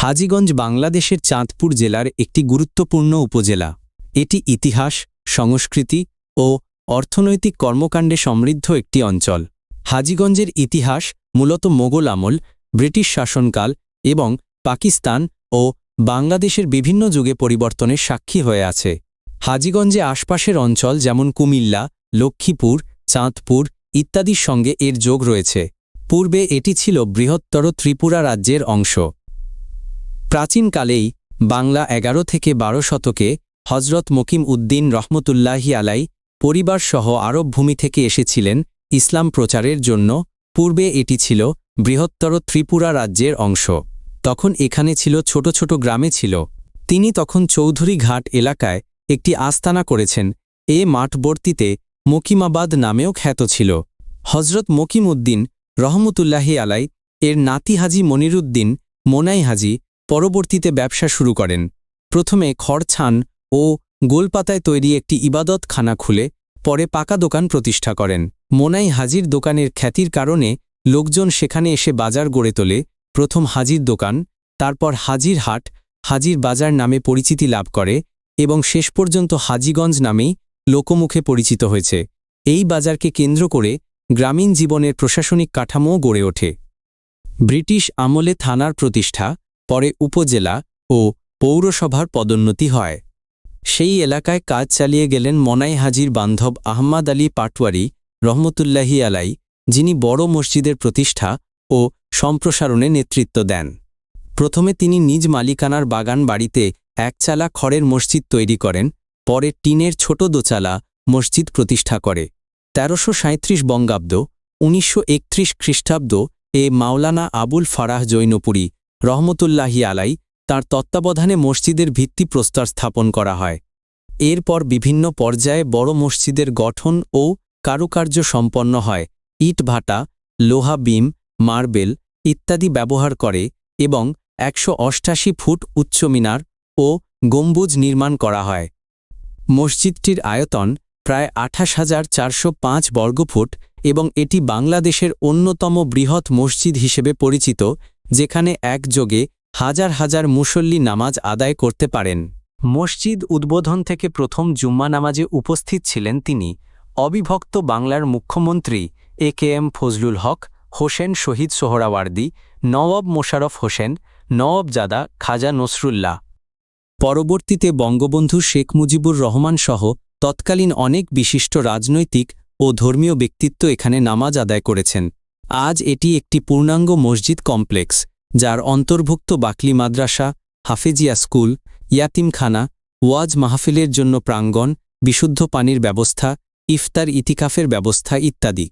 হাজীগঞ্জ বাংলাদেশের চাঁদপুর জেলার একটি গুরুত্বপূর্ণ উপজেলা। এটি ইতিহাস, সংস্কৃতি ও অর্থনৈতিক কর্মকাণ্ডে সমৃদ্ধ একটি অঞ্চল। হাজীগঞ্জের ইতিহাস মূলত মোগল আমল, ব্রিটিশ শাসনকাল এবং পাকিস্তান ও বাংলাদেশের বিভিন্ন যুগে পরিবর্তনের সাক্ষী হয়ে আছে। হাজীগঞ্জে আশপাশের অঞ্চল যেমন কুমিল্লা, লক্ষ্মীপুর, চাঁদপুর ইত্যাদির সঙ্গে এর যোগ রয়েছে। পূর্বে এটি ছিল বৃহত্তর ত্রিপুরা রাজ্যের অংশ। প্রাচীনকালেই বাংলা ১১ থেকে ১২ শতকে হজরত মকিম উদ্দিন রহমতুল্লাহি আলাই পরিবারসহ আরব ভূমি থেকে এসেছিলেন ইসলাম প্রচারের জন্য। পূর্বে এটি ছিল বৃহত্তর ত্রিপুরা রাজ্যের অংশ। তখন এখানে ছিল ছোট ছোট গ্রামে ছিল। তিনি তখন চৌধুরী ঘাট এলাকায় একটি আস্তানা করেছেন। এ মাঠবর্তীতে মকিমাবাদ নামেও খ্যাত ছিল। হজরত মকিম উদ্দিন রহমতুল্লাহি আলাই এর নাতি হাজি মনিরুদ্দিন মোনাই হাজি পরবর্তীতে ব্যবসা শুরু করেন। প্রথমে খড়ছান ও গোলপাতায় তৈরি একটি ইবাদতখানা খুলে পরে পাকা দোকান প্রতিষ্ঠা করেন। মোনাই হাজির দোকানের খ্যাতির কারণে লোকজন সেখানে এসে বাজার গড়ে তোলে। প্রথম হাজির দোকান, তারপর হাজির হাট, হাজির বাজার নামে পরিচিতি লাভ করে এবং শেষ পর্যন্ত হাজীগঞ্জ নামেই লোকমুখে পরিচিত হয়েছে। এই বাজারকে কেন্দ্র করে গ্রামীণ জীবনের প্রশাসনিক কাঠামোও গড়ে ওঠে। ব্রিটিশ আমলে থানার প্রতিষ্ঠা, পরে উপজেলা ও পৌরসভার পদোন্নতি হয়। সেই এলাকায় কাজ চালিয়ে গেলেন মোনাই হাজির বান্ধব আহমাদ আলী পাটওয়ারি রহমতুল্লাহি আলাই, যিনি বড় মসজিদের প্রতিষ্ঠা ও সম্প্রসারণে নেতৃত্ব দেন। প্রথমে তিনি নিজ মালিকানার বাগান বাড়িতে একচালা খড়ের মসজিদ তৈরি করেন, পরে টিনের ছোট দোচালা মসজিদ প্রতিষ্ঠা করে। ১৩৩৭ বঙ্গাব্দ ১৯৩১ খ্রিস্টাব্দ এ মাওলানা আবুল ফারাহ জৈনপুরী রহমতুল্লাহি আলাই তাঁর তত্ত্বাবধানে মসজিদের ভিত্তিপ্রস্তর স্থাপন করা হয়। এরপর বিভিন্ন পর্যায়ে বড় মসজিদের গঠন ও কারুকার্য সম্পন্ন হয়। ইট ভাটা, লোহা বিম, মার্বেল ইত্যাদি ব্যবহার করে এবং ১৮৮ ফুট উচ্চ মিনার ও গম্বুজ নির্মাণ করা হয়। মসজিদটির আয়তন প্রায় ২৮,৪০৫ বর্গফুট এবং এটি বাংলাদেশের অন্যতম বৃহৎ মসজিদ হিসেবে পরিচিত, যেখানে একযোগে হাজার হাজার মুসল্লি নামাজ আদায় করতে পারেন। মসজিদ উদ্বোধন থেকে প্রথম জুম্মা নামাজে উপস্থিত ছিলেন তিনি। অবিভক্ত বাংলার মুখ্যমন্ত্রী এ.কে.এম. ফজলুল হক, হোসেন শহীদ সোহরাওয়ার্দী, নওয়াব মোশাররফ হোসেন, নওয়াবজাদা খাজা নসরুল্লাহ। পরবর্তীতে বঙ্গবন্ধু শেখ মুজিবুর রহমান সহ তৎকালীন অনেক বিশিষ্ট রাজনৈতিক ও ধর্মীয় ব্যক্তিত্ব এখানে নামাজ আদায় করেছেন। আজ এটি একটি পূর্ণাঙ্গ মসজিদ কমপ্লেক্স, যার অন্তর্ভুক্ত বাকলি মাদ্রাসা, হাফেজিয়া স্কুল, ইয়াতিমখানা, ওয়াজ মাহফিলের জন্য প্রাঙ্গণ, বিশুদ্ধ পানির ব্যবস্থা, ইফতার ইতিকাফের ব্যবস্থা ইত্যাদি।